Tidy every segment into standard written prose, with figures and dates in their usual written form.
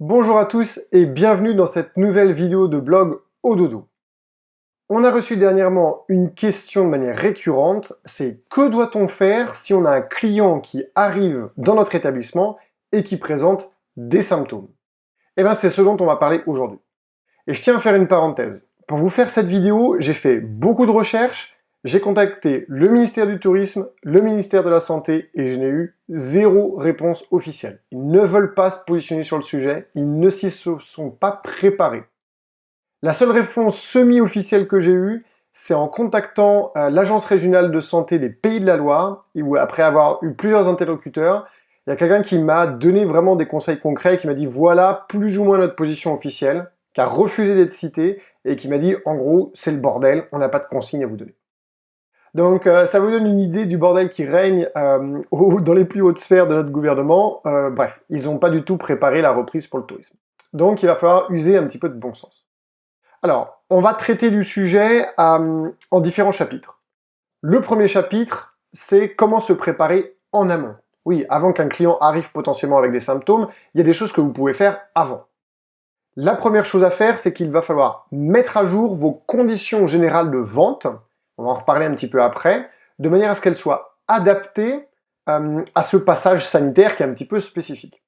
Bonjour à tous et bienvenue dans cette nouvelle vidéo de blog au dodo. On a reçu dernièrement une question de manière récurrente, c'est que doit-on faire si on a un client qui arrive dans notre établissement et qui présente des symptômes? Eh bien c'est ce dont on va parler aujourd'hui. Et je tiens à faire une parenthèse. Pour vous faire cette vidéo, j'ai fait beaucoup de recherches, j'ai contacté le ministère du Tourisme, le ministère de la Santé et je n'ai eu zéro réponse officielle. Ils ne veulent pas se positionner sur le sujet, ils ne s'y sont pas préparés. La seule réponse semi-officielle que j'ai eue, c'est en contactant l'Agence régionale de santé des Pays de la Loire, et où après avoir eu plusieurs interlocuteurs, il y a quelqu'un qui m'a donné vraiment des conseils concrets, qui m'a dit voilà plus ou moins notre position officielle, qui a refusé d'être cité, et qui m'a dit en gros c'est le bordel, on n'a pas de consigne à vous donner. Donc ça vous donne une idée du bordel qui règne dans les plus hautes sphères de notre gouvernement. Bref, ils n'ont pas du tout préparé la reprise pour le tourisme. Donc il va falloir user un petit peu de bon sens. Alors, on va traiter du sujet en différents chapitres. Le premier chapitre, c'est comment se préparer en amont. Oui, avant qu'un client arrive potentiellement avec des symptômes, il y a des choses que vous pouvez faire avant. La première chose à faire, c'est qu'il va falloir mettre à jour vos conditions générales de vente, on va en reparler un petit peu après, de manière à ce qu'elles soient adaptées à ce passage sanitaire qui est un petit peu spécifique.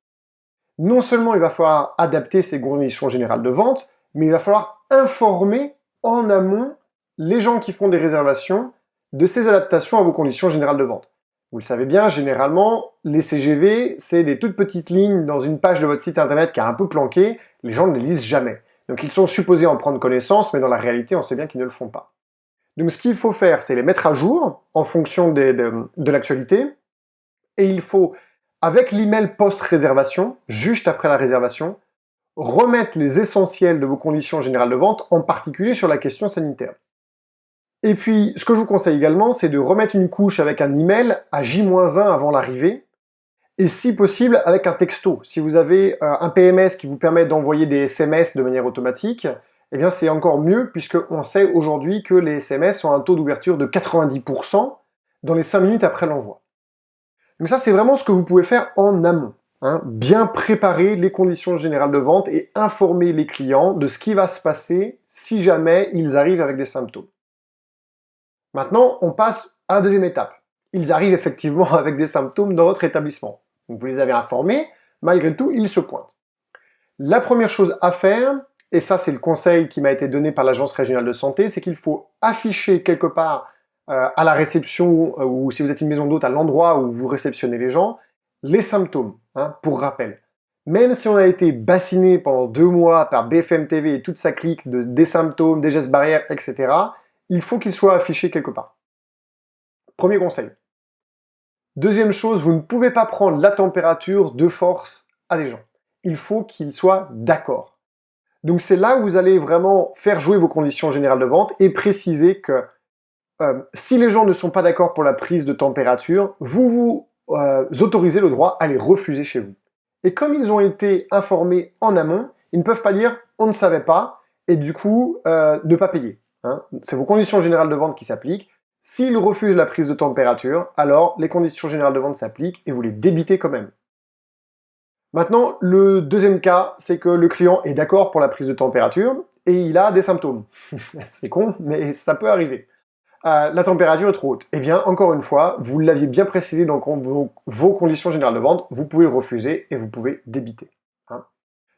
Non seulement il va falloir adapter ces conditions générales de vente, mais il va falloir informer en amont les gens qui font des réservations de ces adaptations à vos conditions générales de vente. Vous le savez bien, généralement, les CGV, c'est des toutes petites lignes dans une page de votre site internet qui est un peu planquée, les gens ne les lisent jamais. Donc ils sont supposés en prendre connaissance, mais dans la réalité, on sait bien qu'ils ne le font pas. Donc ce qu'il faut faire, c'est les mettre à jour en fonction de l'actualité, et il faut, avec l'email post-réservation, juste après la réservation, remettre les essentiels de vos conditions générales de vente, en particulier sur la question sanitaire. Et puis, ce que je vous conseille également, c'est de remettre une couche avec un email à J-1 avant l'arrivée, et si possible avec un texto. Si vous avez un PMS qui vous permet d'envoyer des SMS de manière automatique, eh bien c'est encore mieux, puisqu'on sait aujourd'hui que les SMS ont un taux d'ouverture de 90% dans les 5 minutes après l'envoi. Donc ça, c'est vraiment ce que vous pouvez faire en amont. Bien préparer les conditions générales de vente et informer les clients de ce qui va se passer si jamais ils arrivent avec des symptômes. Maintenant, on passe à la deuxième étape. Ils arrivent effectivement avec des symptômes dans votre établissement. Donc vous les avez informés, malgré tout, ils se pointent. La première chose à faire, et ça c'est le conseil qui m'a été donné par l'Agence régionale de santé, c'est qu'il faut afficher quelque part à la réception, ou si vous êtes une maison d'hôte, à l'endroit où vous réceptionnez les gens, les symptômes, pour rappel. Même si on a été bassiné pendant 2 mois par BFM TV et toute sa clique des symptômes, des gestes barrières, etc., il faut qu'ils soient affichés quelque part. Premier conseil. Deuxième chose, vous ne pouvez pas prendre la température de force à des gens. Il faut qu'ils soient d'accord. Donc c'est là où vous allez vraiment faire jouer vos conditions générales de vente et préciser que si les gens ne sont pas d'accord pour la prise de température, vous autorisez le droit à les refuser chez vous. Et comme ils ont été informés en amont, ils ne peuvent pas dire « on ne savait pas » et du coup ne pas payer. C'est vos conditions générales de vente qui s'appliquent. S'ils refusent la prise de température, alors les conditions générales de vente s'appliquent et vous les débitez quand même. Maintenant, le deuxième cas, c'est que le client est d'accord pour la prise de température et il a des symptômes. C'est con, mais ça peut arriver. La température est trop haute. Eh bien, encore une fois, vous l'aviez bien précisé dans vos conditions générales de vente, vous pouvez le refuser et vous pouvez débiter.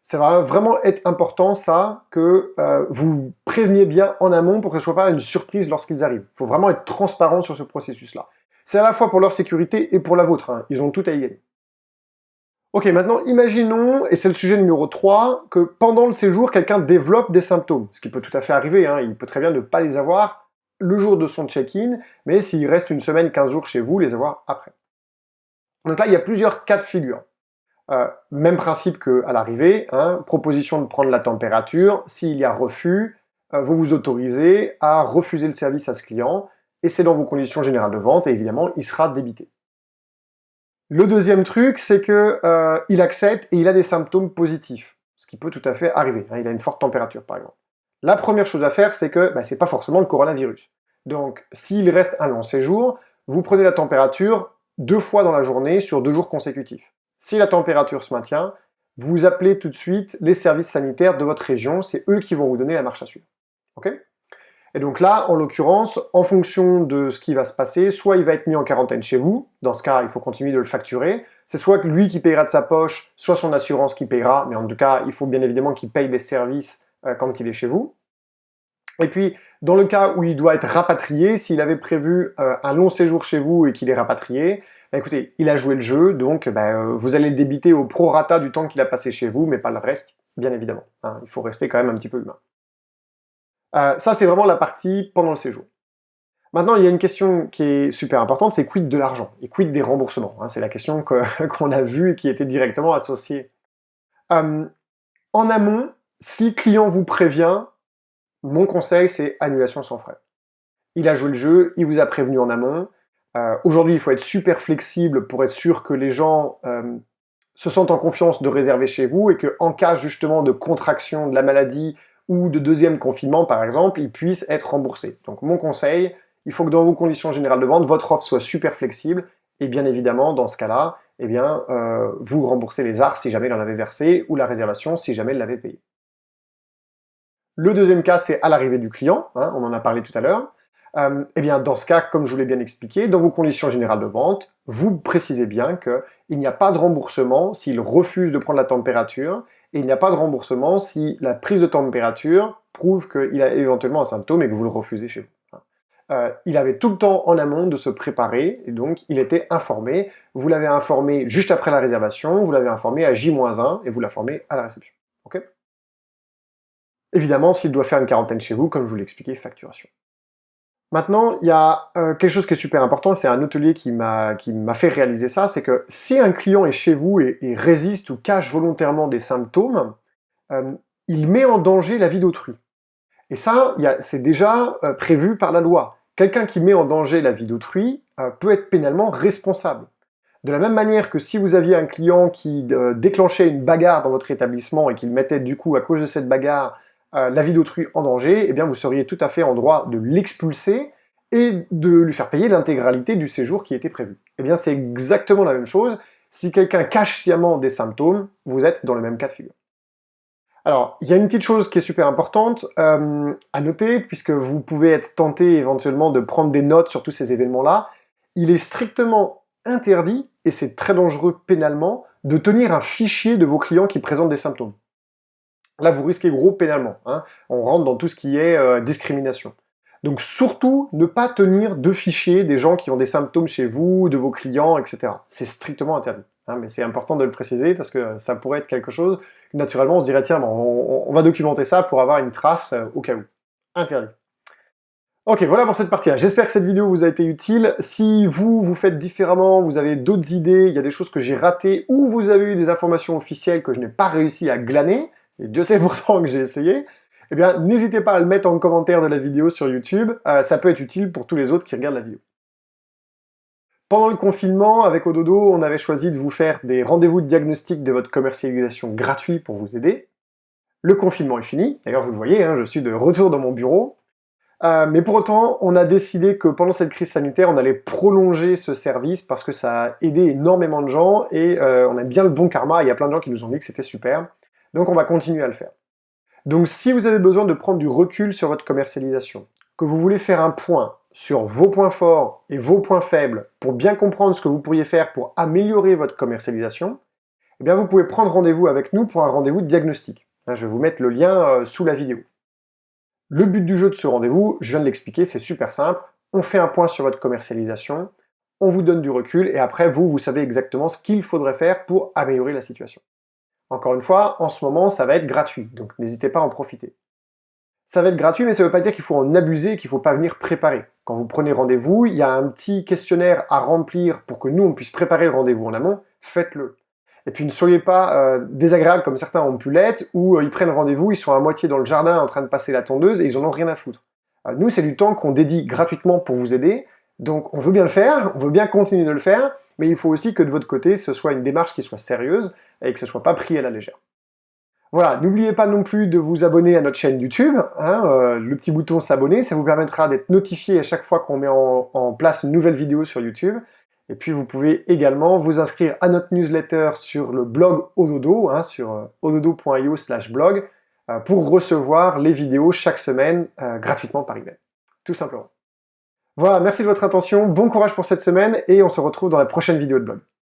Ça va vraiment être important, ça, que vous préveniez bien en amont pour que ce ne soit pas une surprise lorsqu'ils arrivent. Il faut vraiment être transparent sur ce processus-là. C'est à la fois pour leur sécurité et pour la vôtre. Ils ont tout à y gagner. Ok, maintenant, imaginons, et c'est le sujet numéro 3, que pendant le séjour, quelqu'un développe des symptômes. Ce qui peut tout à fait arriver, il peut très bien ne pas les avoir le jour de son check-in, mais s'il reste une semaine, 15 jours chez vous, les avoir après. Donc là, il y a plusieurs cas de figure. Même principe qu'à l'arrivée, proposition de prendre la température, s'il y a refus, vous vous autorisez à refuser le service à ce client, et c'est dans vos conditions générales de vente, et évidemment, il sera débité. Le deuxième truc, c'est qu'il accepte et il a des symptômes positifs, ce qui peut tout à fait arriver. Il a une forte température, par exemple. La première chose à faire, c'est que c'est pas forcément le coronavirus. Donc, s'il reste un long séjour, vous prenez la température 2 fois dans la journée sur 2 jours consécutifs. Si la température se maintient, vous appelez tout de suite les services sanitaires de votre région, c'est eux qui vont vous donner la marche à suivre. Ok? Et donc là, en l'occurrence, en fonction de ce qui va se passer, soit il va être mis en quarantaine chez vous, dans ce cas, il faut continuer de le facturer, c'est soit lui qui payera de sa poche, soit son assurance qui payera, mais en tout cas, il faut bien évidemment qu'il paye des services quand il est chez vous. Et puis, dans le cas où il doit être rapatrié, s'il avait prévu un long séjour chez vous et qu'il est rapatrié, bah, écoutez, il a joué le jeu, donc vous allez le débiter au prorata du temps qu'il a passé chez vous, mais pas le reste, bien évidemment. Hein, il faut rester quand même un petit peu humain. Ça, c'est vraiment la partie pendant le séjour. Maintenant, il y a une question qui est super importante, c'est quid de l'argent et quid des remboursements, hein, c'est la question qu'on a vue et qui était directement associée. En amont, si le client vous prévient, mon conseil, c'est annulation sans frais. Il a joué le jeu, il vous a prévenu en amont. Aujourd'hui, il faut être super flexible pour être sûr que les gens se sentent en confiance de réserver chez vous et qu'en cas justement de contraction de la maladie ou de deuxième confinement, par exemple, ils puissent être remboursés. Donc mon conseil, il faut que dans vos conditions générales de vente, votre offre soit super flexible et bien évidemment, dans ce cas-là, eh bien, vous remboursez les ARS si jamais il en avait versé ou la réservation si jamais il l'avait payé. Le deuxième cas, c'est à l'arrivée du client, hein, on en a parlé tout à l'heure. Eh bien, dans ce cas, comme je vous l'ai bien expliqué, dans vos conditions générales de vente, vous précisez bien qu'il n'y a pas de remboursement s'il refuse de prendre la température, et il n'y a pas de remboursement si la prise de température prouve qu'il a éventuellement un symptôme et que vous le refusez chez vous. Il avait tout le temps en amont de se préparer, et donc il était informé. Vous l'avez informé juste après la réservation, vous l'avez informé à J-1, et vous l'informez à la réception. Okay. Évidemment, s'il doit faire une quarantaine chez vous, comme je vous l'ai expliqué, facturation. Maintenant, il y a quelque chose qui est super important, c'est un hôtelier qui m'a fait réaliser ça, c'est que si un client est chez vous et résiste ou cache volontairement des symptômes, il met en danger la vie d'autrui. Et ça, c'est déjà prévu par la loi. Quelqu'un qui met en danger la vie d'autrui peut être pénalement responsable. De la même manière que si vous aviez un client qui déclenchait une bagarre dans votre établissement et qu'il mettait du coup, à cause de cette bagarre, la vie d'autrui en danger, eh bien vous seriez tout à fait en droit de l'expulser et de lui faire payer l'intégralité du séjour qui était prévu. Eh bien c'est exactement la même chose. Si quelqu'un cache sciemment des symptômes, vous êtes dans le même cas de figure. Alors, il y a une petite chose qui est super importante à noter, puisque vous pouvez être tenté éventuellement de prendre des notes sur tous ces événements-là. Il est strictement interdit, et c'est très dangereux pénalement, de tenir un fichier de vos clients qui présentent des symptômes. Là, vous risquez gros pénalement. Hein. On rentre dans tout ce qui est discrimination. Donc surtout, ne pas tenir de fichier des gens qui ont des symptômes chez vous, de vos clients, etc. C'est strictement interdit. Hein, mais c'est important de le préciser parce que ça pourrait être quelque chose, naturellement on se dirait tiens, bon, on va documenter ça pour avoir une trace au cas où. Interdit. Ok, voilà pour cette partie-là. J'espère que cette vidéo vous a été utile. Si vous faites différemment, vous avez d'autres idées, il y a des choses que j'ai ratées, ou vous avez eu des informations officielles que je n'ai pas réussi à glaner, et Dieu sait pourtant que j'ai essayé, eh bien, n'hésitez pas à le mettre en commentaire de la vidéo sur YouTube, ça peut être utile pour tous les autres qui regardent la vidéo. Pendant le confinement, avec Ododo, on avait choisi de vous faire des rendez-vous de diagnostic de votre commercialisation gratuits pour vous aider. Le confinement est fini, d'ailleurs vous le voyez, hein, je suis de retour dans mon bureau. Mais pour autant, on a décidé que pendant cette crise sanitaire, on allait prolonger ce service parce que ça a aidé énormément de gens et on a bien le bon karma, il y a plein de gens qui nous ont dit que c'était super. Donc on va continuer à le faire. Donc si vous avez besoin de prendre du recul sur votre commercialisation, que vous voulez faire un point sur vos points forts et vos points faibles pour bien comprendre ce que vous pourriez faire pour améliorer votre commercialisation, eh bien vous pouvez prendre rendez-vous avec nous pour un rendez-vous de diagnostic. Je vais vous mettre le lien sous la vidéo. Le but du jeu de ce rendez-vous, je viens de l'expliquer, c'est super simple. On fait un point sur votre commercialisation, on vous donne du recul et après vous savez exactement ce qu'il faudrait faire pour améliorer la situation. Encore une fois, en ce moment, ça va être gratuit, donc n'hésitez pas à en profiter. Ça va être gratuit, mais ça ne veut pas dire qu'il faut en abuser et qu'il ne faut pas venir préparer. Quand vous prenez rendez-vous, il y a un petit questionnaire à remplir pour que nous, on puisse préparer le rendez-vous en amont, faites-le. Et puis ne soyez pas désagréables comme certains ont pu l'être, où ils prennent rendez-vous, ils sont à moitié dans le jardin en train de passer la tondeuse et ils en ont rien à foutre. Nous, c'est du temps qu'on dédie gratuitement pour vous aider, donc on veut bien le faire, on veut bien continuer de le faire, mais il faut aussi que de votre côté, ce soit une démarche qui soit sérieuse et que ce ne soit pas pris à la légère. Voilà, n'oubliez pas non plus de vous abonner à notre chaîne YouTube, hein, le petit bouton s'abonner, ça vous permettra d'être notifié à chaque fois qu'on met en place une nouvelle vidéo sur YouTube. Et puis vous pouvez également vous inscrire à notre newsletter sur le blog Ododo, sur ododo.io/blog, pour recevoir les vidéos chaque semaine gratuitement par email, tout simplement. Voilà, merci de votre attention, bon courage pour cette semaine et on se retrouve dans la prochaine vidéo de blog.